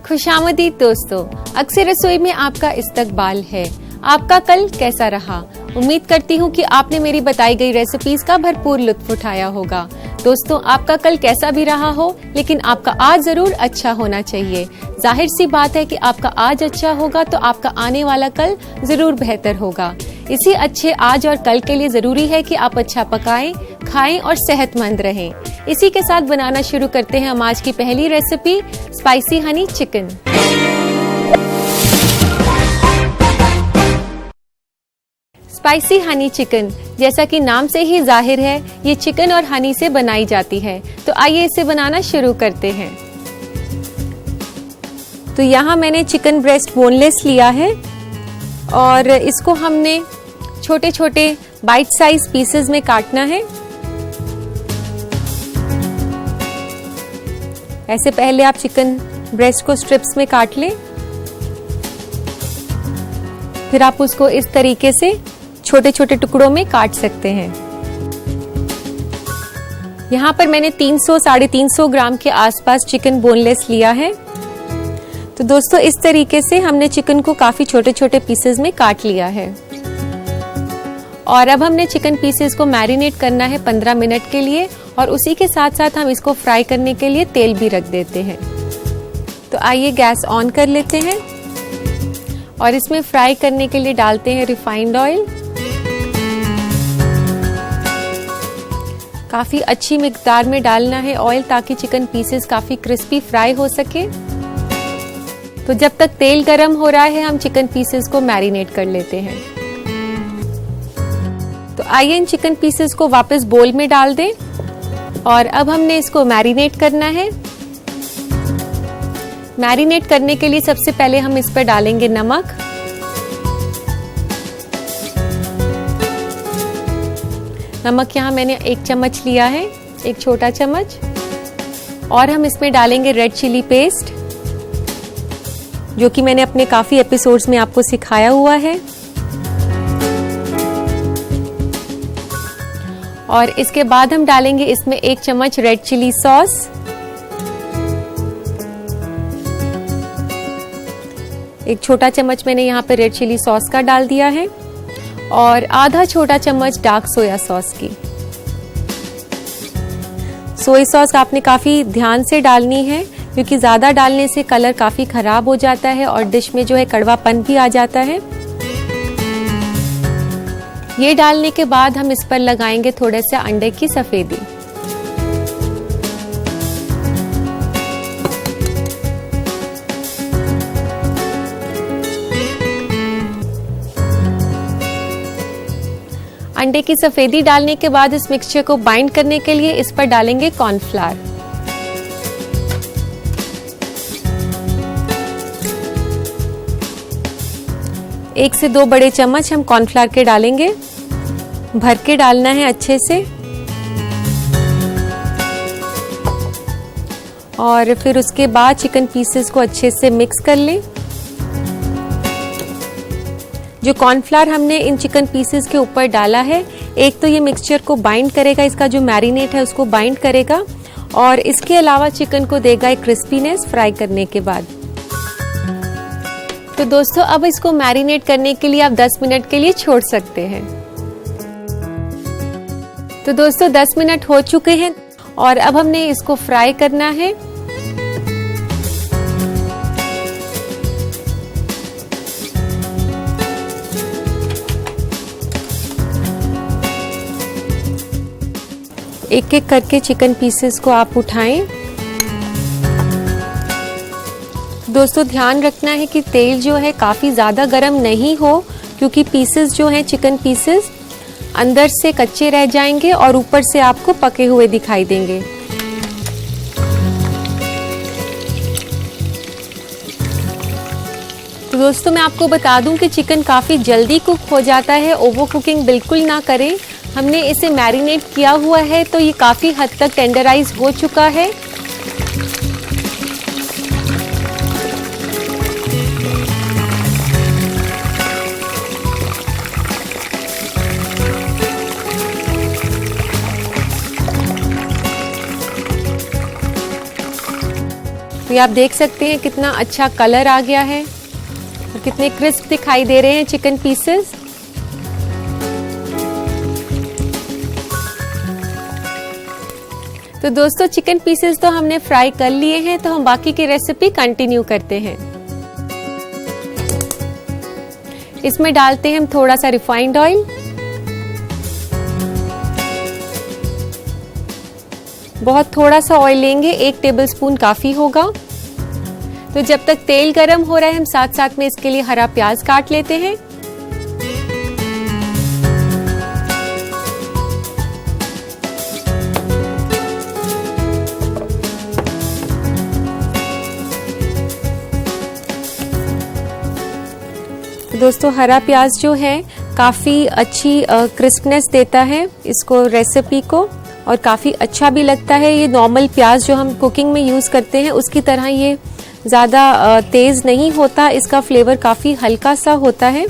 खुशामदीद दोस्तों, अक्सर रसोई में आपका इस्तकबाल है। आपका कल कैसा रहा? उम्मीद करती हूँ कि आपने मेरी बताई गई रेसिपीज का भरपूर लुत्फ उठाया होगा। दोस्तों, आपका कल कैसा भी रहा हो, लेकिन आपका आज जरूर अच्छा होना चाहिए। जाहिर सी बात है कि आपका आज अच्छा होगा तो आपका आने वाला कल जरूर बेहतर होगा। इसी अच्छे आज और कल के लिए जरूरी है कि आप अच्छा पकाएं, खाएं और सेहतमंद रहें। इसी के साथ बनाना शुरू करते हैं हम आज की पहली recipe, spicy Honey chicken. Spicy Honey chicken, जैसा कि नाम से ही जाहिर है, ये चिकन और हनी से बनाई जाती है। तो आइए इसे बनाना शुरू करते हैं। तो यहाँ मैंने चिकन ब्रेस्ट बोनलेस लिया है और इसको हमने छोटे छोटे बाइट साइज पीसेस में काटना है। ऐसे पहले आप चिकन ब्रेस्ट को स्ट्रिप्स में काट लें, फिर आप उसको इस तरीके से छोटे छोटे टुकड़ों में काट सकते हैं। यहाँ पर मैंने 300-350 ग्राम के आसपास चिकन बोनलेस लिया है। तो दोस्तों, इस तरीके से हमने चिकन को काफी छोटे छोटे पीसेस में काट लिया है और अब हमने चिकन पीसेस को मैरिनेट करना है 15 मिनट के लिए और उसी के साथ साथ हम इसको फ्राई करने के लिए तेल भी रख देते हैं। तो आइए गैस ऑन कर लेते हैं और इसमें फ्राई करने के लिए डालते हैं रिफाइंड ऑयल। काफी अच्छी मिकदार में डालना है ऑयल, ताकि चिकन पीसेस काफी क्रिस्पी फ्राई हो सके। तो जब तक तेल गरम हो रहा है, हम चिकन पीसेस को मैरिनेट कर लेते हैं। तो आइए इन चिकन पीसेस को वापस बोल में डाल दें और अब हमने इसको मैरिनेट करना है। मैरिनेट करने के लिए सबसे पहले हम इस पर डालेंगे नमक, नमक यहाँ मैंने 1 चम्मच लिया है, एक छोटा चम्मच। और हम इसमें डालेंगे रेड चिली पेस्ट, जो कि मैंने अपने काफी एपिसोड्स में आपको सिखाया हुआ है। और इसके बाद हम डालेंगे इसमें 1 चम्मच रेड चिली सॉस, एक छोटा चम्मच मैंने यहाँ पे रेड चिली सॉस का डाल दिया है और आधा छोटा चम्मच डार्क सोया सॉस की। सोया सॉस आपने काफी ध्यान से डालनी है, क्योंकि ज्यादा डालने से कलर काफी खराब हो जाता है और डिश में जो है कड़वापन भी आ जाता है। ये डालने के बाद हम इस पर लगाएंगे थोड़े से अंडे की सफेदी। अंडे की सफेदी डालने के बाद इस मिक्सचर को बाइंड करने के लिए इस पर डालेंगे कॉर्नफ्लावर। एक से 2 बड़े चम्मच हम कॉर्नफ्लावर के डालेंगे, भर के डालना है अच्छे से। और फिर उसके बाद चिकन पीसेस को अच्छे से मिक्स कर लें। जो कॉर्नफ्लावर हमने इन चिकन पीसेस के ऊपर डाला है, एक तो ये मिक्सचर को बाइंड करेगा, इसका जो मैरिनेट है उसको बाइंड करेगा और इसके अलावा चिकन को देगा एक क्रिस्पीनेस फ्राई करने के बाद। तो दोस्तों, अब इसको मैरिनेट करने के लिए आप 10 मिनट के लिए छोड़ सकते हैं। तो दोस्तों, 10 मिनट हो चुके हैं और अब हमने इसको फ्राई करना है। एक एक करके चिकन पीसेस को आप उठाएं। दोस्तों, ध्यान रखना है कि तेल जो है काफी ज्यादा गर्म नहीं हो, क्योंकि पीसेस जो हैं चिकन पीसेस अंदर से कच्चे रह जाएंगे और ऊपर से आपको पके हुए दिखाई देंगे। तो दोस्तों, मैं आपको बता दूं कि चिकन काफी जल्दी कुक हो जाता है, ओवर कुकिंग बिल्कुल ना करें। हमने इसे मैरिनेट किया हुआ है तो ये काफी हद तक टेंडराइज हो चुका है। ये आप देख सकते हैं कितना अच्छा कलर आ गया है और कितने क्रिस्प दिखाई दे रहे हैं चिकन पीसेस। तो दोस्तों चिकन पीसेस तो हमने फ्राई कर लिए हैं, तो हम बाकी की रेसिपी कंटिन्यू करते हैं। इसमें डालते हैं हम थोड़ा सा रिफाइंड ऑयल, बहुत थोड़ा सा ऑयल लेंगे, 1 टेबलस्पून काफी होगा। तो जब तक तेल गरम हो रहा है हम साथ साथ में इसके लिए हरा प्याज काट लेते हैं। दोस्तों हरा प्याज जो है काफ़ी अच्छी क्रिस्पनेस देता है इसको, रेसिपी को, और काफ़ी अच्छा भी लगता है। ये नॉर्मल प्याज जो हम कुकिंग में यूज़ करते हैं उसकी तरह ये ज़्यादा तेज़ नहीं होता, इसका फ्लेवर काफ़ी हल्का सा होता है।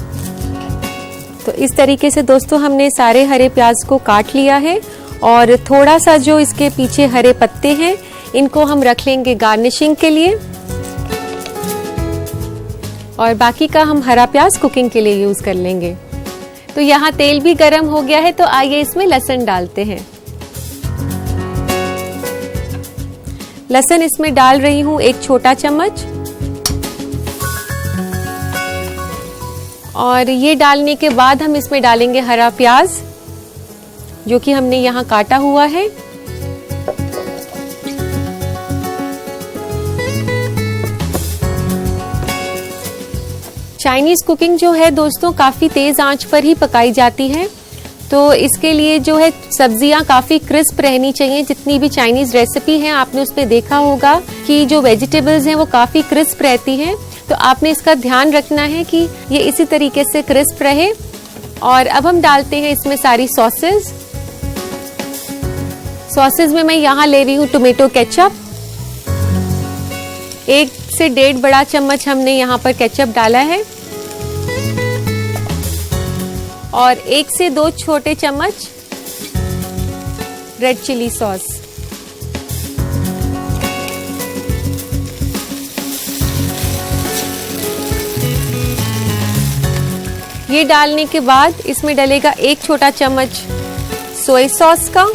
तो इस तरीके से दोस्तों हमने सारे हरे प्याज को काट लिया है और थोड़ा सा जो इसके पीछे हरे पत्ते हैं इनको हम रख लेंगे गार्निशिंग के लिए, और बाकी का हम हरा प्याज कुकिंग के लिए यूज कर लेंगे। तो यहाँ तेल भी गरम हो गया है, तो आइए इसमें लहसुन डालते हैं। लहसुन इसमें डाल रही हूँ 1 छोटा चम्मच, और ये डालने के बाद हम इसमें डालेंगे हरा प्याज जो कि हमने यहाँ काटा हुआ है। चाइनीज कुकिंग जो है दोस्तों काफ़ी तेज़ आंच पर ही पकाई जाती है, तो इसके लिए जो है सब्जियां काफ़ी क्रिस्प रहनी चाहिए। जितनी भी चाइनीज रेसिपी है आपने उस पर देखा होगा कि जो वेजिटेबल्स हैं वो काफ़ी क्रिस्प रहती हैं, तो आपने इसका ध्यान रखना है कि ये इसी तरीके से क्रिस्प रहे। और अब हम डालते हैं इसमें सारी सॉसेज। सॉसेज में मैं यहाँ ले रही हूँ टोमेटो केचप, 1 से 1.5 बड़ा चम्मच हमने यहाँ पर केचप डाला है, और 1 से 2 छोटे चम्मच रेड चिली सॉस। ये डालने के बाद इसमें डलेगा 1 छोटा चम्मच सोया सॉस का,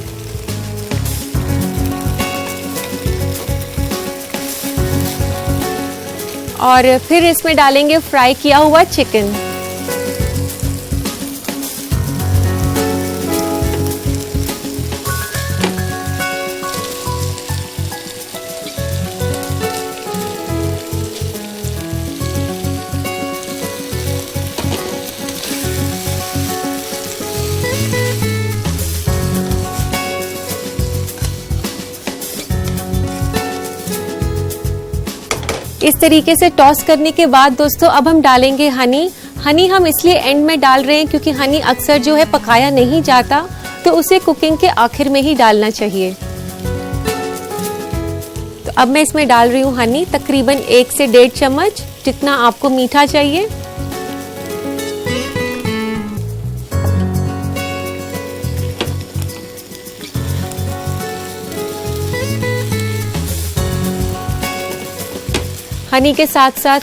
और फिर इसमें डालेंगे फ्राई किया हुआ चिकन। इस तरीके से टॉस करने के बाद दोस्तों अब हम डालेंगे हनी। हनी हम इसलिए एंड में डाल रहे हैं क्योंकि हनी अक्सर जो है पकाया नहीं जाता, तो उसे कुकिंग के आखिर में ही डालना चाहिए। तो अब मैं इसमें डाल रही हूँ हनी, तकरीबन 1 से 1.5 चम्मच, जितना आपको मीठा चाहिए। हनी के साथ साथ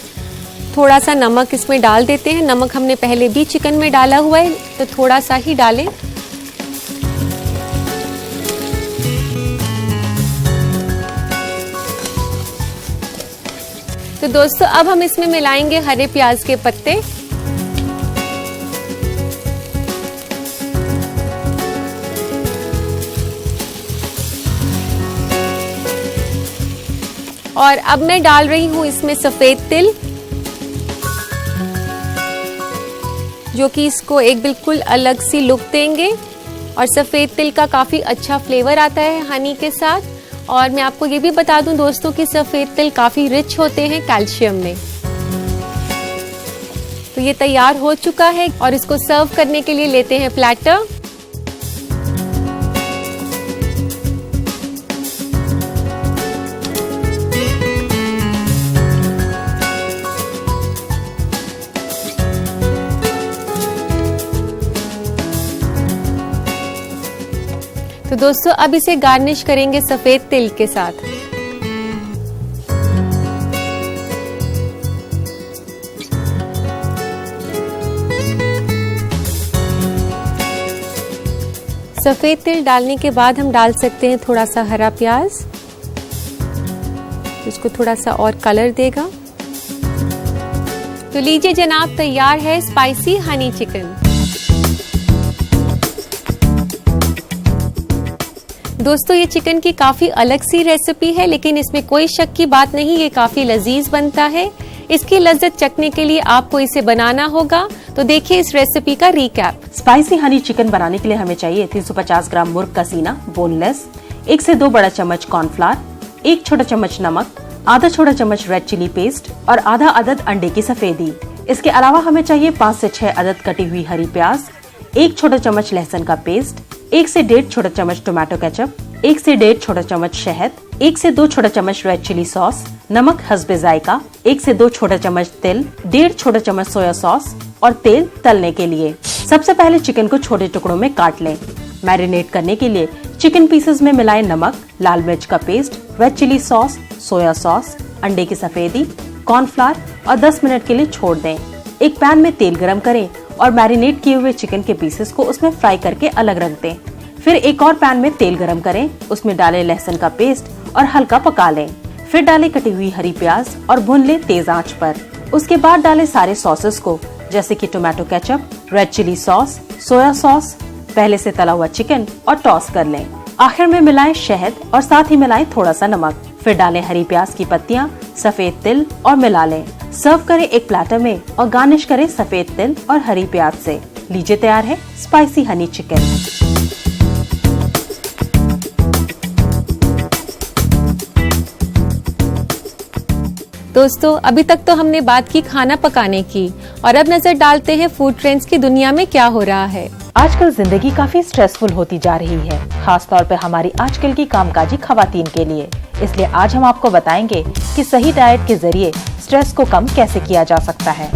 थोड़ा सा नमक इसमें डाल देते हैं। नमक हमने पहले भी चिकन में डाला हुआ है, तो थोड़ा सा ही डालें। तो दोस्तों अब हम इसमें मिलाएंगे हरे प्याज के पत्ते, और अब मैं डाल रही हूँ इसमें सफेद तिल, जो कि इसको एक बिल्कुल अलग सी लुक देंगे, और सफेद तिल का काफी अच्छा फ्लेवर आता है हनी के साथ। और मैं आपको ये भी बता दूं दोस्तों कि सफेद तिल काफी रिच होते हैं कैल्शियम में। तो ये तैयार हो चुका है और इसको सर्व करने के लिए लेते हैं प्लेटर। तो दोस्तों अब इसे गार्निश करेंगे सफेद तिल के साथ। सफेद तिल डालने के बाद हम डाल सकते हैं थोड़ा सा हरा प्याज, इसको थोड़ा सा और कलर देगा। तो लीजिए जनाब, तैयार है स्पाइसी हनी चिकन। दोस्तों, ये चिकन की काफी अलग सी रेसिपी है, लेकिन इसमें कोई शक की बात नहीं, ये काफी लजीज बनता है। इसकी लज्जत चखने के लिए आपको इसे बनाना होगा। तो देखिए इस रेसिपी का रिकैप। स्पाइसी हनी चिकन बनाने के लिए हमें चाहिए 350 ग्राम मुर्ग का सीना बोनलेस, 1 से 2 बड़ा चम्मच कॉर्नफ्लावर, 1 छोटा चम्मच नमक, आधा छोटा चम्मच रेड चिली पेस्ट और आधा अदद अंडे की सफेदी। इसके अलावा हमें चाहिए 5 से 6 अदद कटी हुई हरी प्याज, 1 छोटा चम्मच लहसुन का पेस्ट, 1 से 1.5 छोटा चम्मच टोमेटो केचप, 1 से 1.5 छोटा चम्मच शहद, 1 से 2 छोटा चम्मच रेड चिली सॉस, नमक हस्बे जायका, 1 से 2 छोटा चम्मच तिल, 1.5 छोटा चम्मच सोया सॉस और तेल तलने के लिए। सबसे पहले चिकन को छोटे टुकड़ों में काट लें। मैरिनेट करने के लिए चिकन पीसेस में मिलाएं नमक, लाल मिर्च का paste, red chilli sauce, soya sauce, अंडे की सफेदी, कॉर्नफ्लावर और 10 मिनट के लिए छोड़ दें। एक पैन में तेल गरम करें और मैरिनेट किए हुए चिकन के पीसेस को उसमें फ्राई करके अलग रख दें। फिर एक और पैन में तेल गरम करें, उसमें डालें लहसुन का पेस्ट और हल्का पका लें। फिर डालें कटी हुई हरी प्याज और भून लें तेज आंच पर। उसके बाद डालें सारे सॉसेस को, जैसे कि tomato ketchup, red chilli sauce, soya sauce, पहले से तला हुआ चिकन और टॉस कर लें। आखिर में मिलाएं शहद और साथ ही मिलाएं थोड़ा सा नमक। फिर डालें हरी प्याज की पत्तियां, सफेद तिल और मिला लें। सर्व करें एक प्लेटर में और गार्निश करें सफेद तिल और हरी प्याज से। लीजिए तैयार है स्पाइसी हनी चिकन। दोस्तों, अभी तक तो हमने बात की खाना पकाने की, और अब नजर डालते हैं फूड ट्रेंड्स की दुनिया में क्या हो रहा है। आजकल जिंदगी काफी स्ट्रेसफुल होती जा रही है, खास तौर पे हमारी आजकल की कामकाजी खवातीन के लिए। इसलिए आज हम आपको बताएंगे कि सही डाइट के जरिए स्ट्रेस को कम कैसे किया जा सकता है।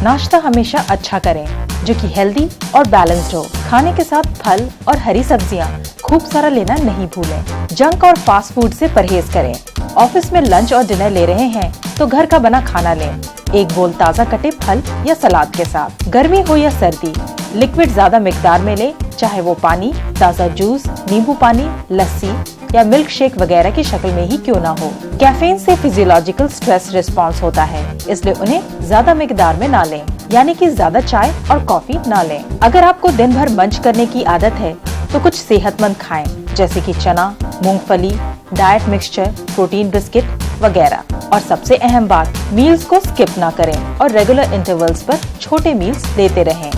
नाश्ता हमेशा अच्छा करें, जो कि हेल्दी और बैलेंस्ड हो। खाने के साथ फल और हरी सब्जियां खूब सारा लेना नहीं भूलें। जंक और फास्ट फूड से परहेज करें। ऑफिस में लंच और डिनर ले रहे हैं तो घर का बना खाना लें, एक बोल ताज़ा कटे फल या सलाद के साथ। गर्मी हो या सर्दी, लिक्विड ज्यादा मिकदार में लें, चाहे वो पानी, ताज़ा जूस, नींबू पानी, लस्सी या मिल्क शेक वगैरह की शक्ल में ही क्यों ना हो। कैफीन से फिजियोलॉजिकल स्ट्रेस रिस्पॉन्स होता है, इसलिए उन्हें ज्यादा मिकदार में ना लें, यानी कि ज्यादा चाय और कॉफी ना लें। अगर आपको दिन भर मंच करने की आदत है तो कुछ सेहतमंद खाएं, जैसे कि चना, मूंगफली, डाइट मिक्सचर, प्रोटीन बिस्किट वगैरह। और सबसे अहम बात, मील्स को स्किप ना करें और रेगुलर इंटरवल्स पर छोटे मील्स लेते रहें।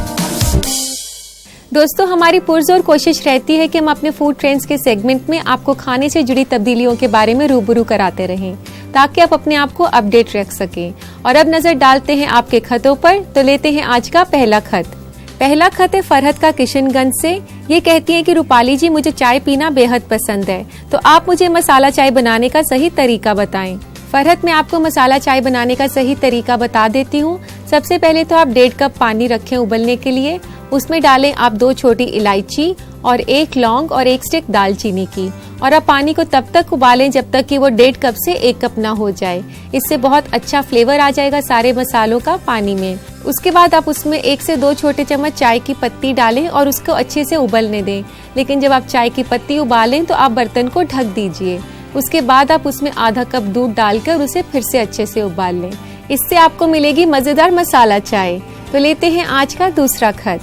दोस्तों, हमारी पुरजोर कोशिश रहती है कि हम अपने फूड ट्रेंड्स के सेगमेंट में आपको खाने से जुड़ी तब्दीलियों के बारे में रूबरू कराते रहें, ताकि आप अपने आप को अपडेट रख सकें। और अब नजर डालते हैं आपके खतों पर। तो लेते हैं आज का पहला खत। पहला खत है फरहत का किशनगंज से। ये कहती है कि रूपाली जी, मुझे चाय पीना बेहद पसंद है, तो आप मुझे मसाला चाय बनाने का सही तरीका बताएं। फरहत, मैं आपको मसाला चाय बनाने का सही तरीका बता देती हूँ। सबसे पहले तो आप 1.5 कप पानी रखें उबलने के लिए। उसमें डालें आप 2 छोटी इलायची और 1 लौंग और 1 स्टिक दालचीनी की, और आप पानी को तब तक उबालें जब तक कि वो 1.5 कप से 1 कप ना हो जाए। इससे बहुत अच्छा फ्लेवर आ जाएगा सारे मसालों का पानी में। उसके बाद आप उसमें 1 से 2 छोटे चम्मच चाय की पत्ती डालें और उसको अच्छे से उबलने दें। लेकिन जब आप चाय की पत्ती उबालें तो आप बर्तन को ढक दीजिए। उसके बाद आप उसमें आधा कप दूध डालकर उसे फिर से अच्छे से उबाल लें। इससे आपको मिलेगी मजेदार मसाला चाय। तो लेते हैं आज का दूसरा खत।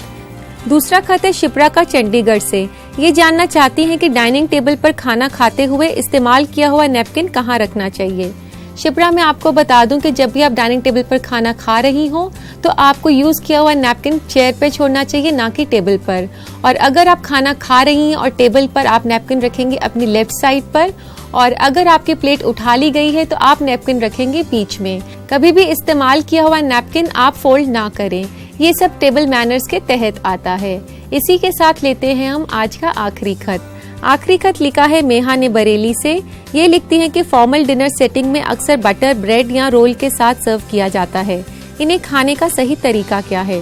दूसरा खत है शिप्रा का चंडीगढ़ से। ये जानना चाहती हैं कि डाइनिंग टेबल पर खाना खाते हुए इस्तेमाल किया हुआ नैपकिन कहाँ रखना चाहिए। शिप्रा, मैं आपको बता दूं कि जब भी आप डाइनिंग टेबल पर खाना खा रही हो तो आपको यूज किया हुआ नैपकिन चेयर पे छोड़ना चाहिए, ना कि टेबल पर। और अगर आप खाना खा रही हैं और टेबल पर आप नैपकिन रखेंगे अपनी लेफ्ट साइड पर, और अगर आपकी प्लेट उठा ली गई है तो आप नैपकिन रखेंगे बीच में। कभी भी इस्तेमाल किया हुआ नैपकिन आप फोल्ड ना करें। ये सब टेबल मैनर्स के तहत आता है। इसी के साथ लेते हैं हम आज का आखिरी खत। आखिरी खत लिखा है मेहा ने बरेली से। ये लिखती हैं कि फॉर्मल डिनर सेटिंग में अक्सर बटर ब्रेड या रोल के साथ सर्व किया जाता है। इन्हें खाने का सही तरीका क्या है?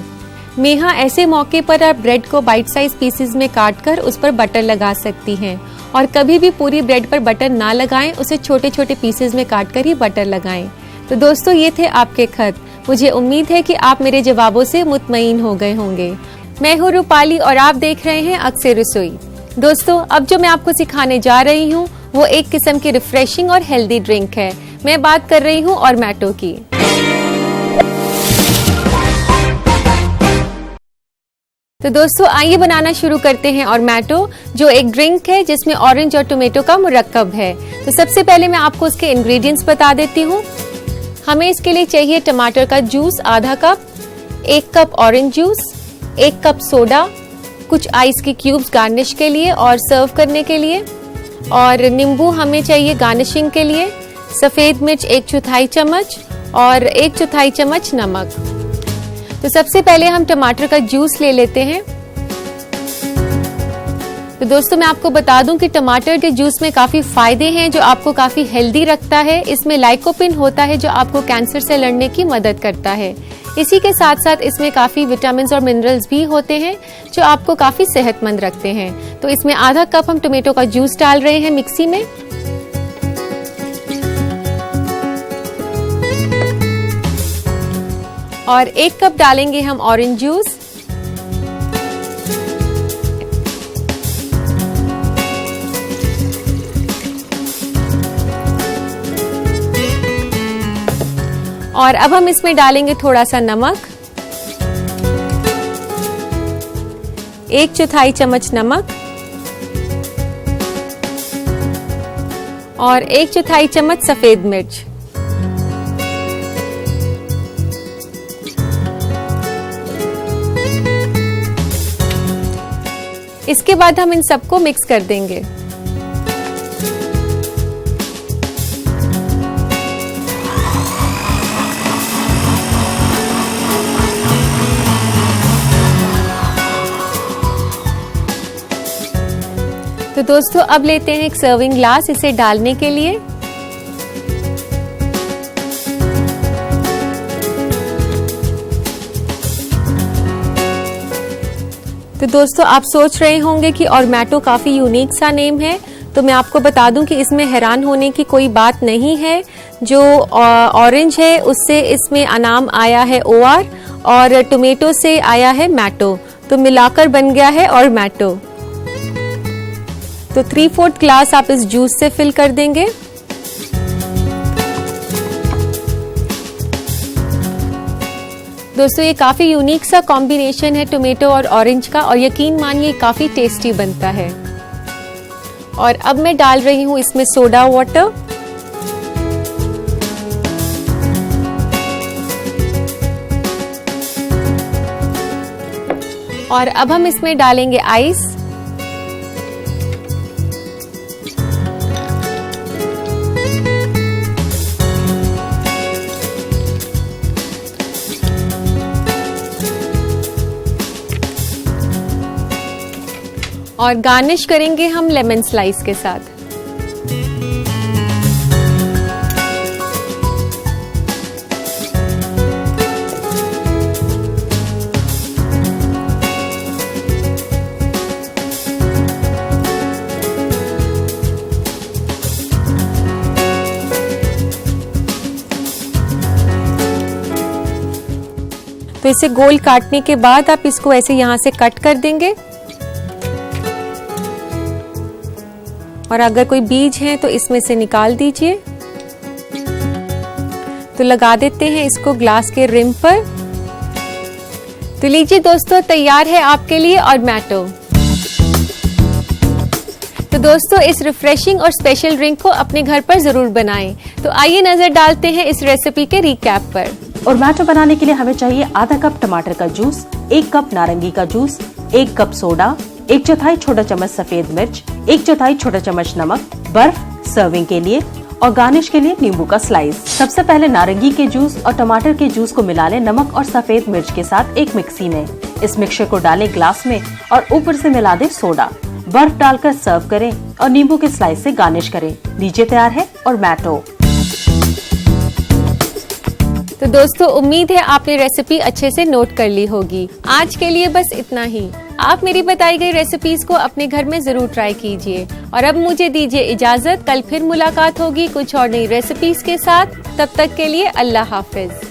मेहा, ऐसे मौके पर आप ब्रेड को बाइट साइज पीसेस में काटकर उस पर बटर लगा सकती हैं, और कभी भी पूरी ब्रेड पर बटर ना लगाएं, उसे छोटे छोटे पीसेस में काटकर ही बटर लगाएं। तो दोस्तों, ये थे आपके खत। मुझे उम्मीद है कि आप मेरे जवाबों से मुतमईन हो गए होंगे। मैं हूँ रूपाली और आप देख रहे हैं अक्सर रसोई। दोस्तों, अब जो मैं आपको सिखाने जा रही हूँ वो एक किस्म की रिफ्रेशिंग और हेल्दी ड्रिंक है। मैं बात कर रही हूँ ऑरमैटो की। तो दोस्तों, आइए बनाना शुरू करते हैं ऑरमैटो, जो एक ड्रिंक है जिसमें ऑरेंज और टोमेटो का मुरक्कब है। तो सबसे पहले मैं आपको उसके इंग्रेडिएंट्स बता देती हूँ। हमें इसके लिए चाहिए टमाटर का जूस आधा cup, 1 cup orange juice, 1 cup soda, कुछ आइस के क्यूब्स गार्निश के लिए और सर्व करने के लिए, और नींबू हमें चाहिए गार्निशिंग के लिए, सफेद मिर्च 1/4 चम्मच और 1/4 चम्मच नमक। तो सबसे पहले हम टमाटर का जूस ले लेते हैं। तो दोस्तों, मैं आपको बता दूं कि टमाटर के जूस में काफी फायदे हैं जो आपको काफी हेल्दी रखता है। इसमें लाइकोपिन होता है जो आपको कैंसर से लड़ने की मदद करता है। इसी के साथ साथ इसमें काफी विटामिन और मिनरल्स भी होते हैं जो आपको काफी सेहतमंद रखते हैं। तो इसमें आधा कप हम टोमेटो का जूस डाल रहे हैं मिक्सी में, और 1 कप डालेंगे हम ऑरेंज जूस, और अब हम इसमें डालेंगे थोड़ा सा नमक, 1/4 चम्मच नमक और 1/4 चम्मच सफेद मिर्च। इसके बाद हम इन सबको मिक्स कर देंगे। तो दोस्तों, अब लेते हैं एक सर्विंग ग्लास इसे डालने के लिए। तो दोस्तों, आप सोच रहे होंगे कि ऑरमैटो काफी यूनिक सा नेम है। तो मैं आपको बता दूं कि इसमें हैरान होने की कोई बात नहीं है। जो ऑरेंज है उससे इसमें नाम आया है OR, और टोमेटो से आया है मैटो, तो मिलाकर बन गया है ऑरमैटो। तो 3/4 ग्लास आप इस जूस से फिल कर देंगे। दोस्तों, ये काफी यूनिक सा कॉम्बिनेशन है टोमेटो और ऑरेंज का, और यकीन मानिए काफी टेस्टी बनता है। और अब मैं डाल रही हूं इसमें सोडा वाटर, और अब हम इसमें डालेंगे आइस, और गार्निश करेंगे हम लेमन स्लाइस के साथ। तो इसे गोल काटने के बाद आप इसको ऐसे यहां से कट कर देंगे, और अगर कोई बीज है तो इसमें से निकाल दीजिए। तो लगा देते हैं इसको ग्लास के रिम पर। तो लीजिए दोस्तों, तैयार है आपके लिए ऑरमैटो। तो दोस्तों, इस रिफ्रेशिंग और स्पेशल ड्रिंक को अपने घर पर जरूर बनाएं। तो आइए नजर डालते हैं इस रेसिपी के रिकैप पर। ऑरमैटो बनाने के लिए हमें चाहिए आधा कप टमाटर का जूस, 1 कप नारंगी का जूस, 1 कप सोडा, 1/4 छोटा चम्मच सफेद मिर्च, 1/4 छोटा चम्मच नमक, बर्फ सर्विंग के लिए, और गार्निश के लिए नींबू का स्लाइस। सबसे पहले नारंगी के जूस और टमाटर के जूस को मिला लें नमक और सफेद मिर्च के साथ एक मिक्सी में। इस मिक्सचर को डालें ग्लास में और ऊपर से मिला दें सोडा। बर्फ डालकर सर्व करें और नींबू के स्लाइस से गार्निश करें। लीजिए, तैयार है ऑरमैटो। तो दोस्तों, उम्मीद है आपने रेसिपी अच्छे से नोट कर ली होगी। आज के लिए बस इतना ही। आप मेरी बताई गई रेसिपीज को अपने घर में जरूर ट्राई कीजिए। और अब मुझे दीजिए इजाजत, कल फिर मुलाकात होगी कुछ और नई रेसिपीज के साथ। तब तक के लिए अल्लाह हाफिज।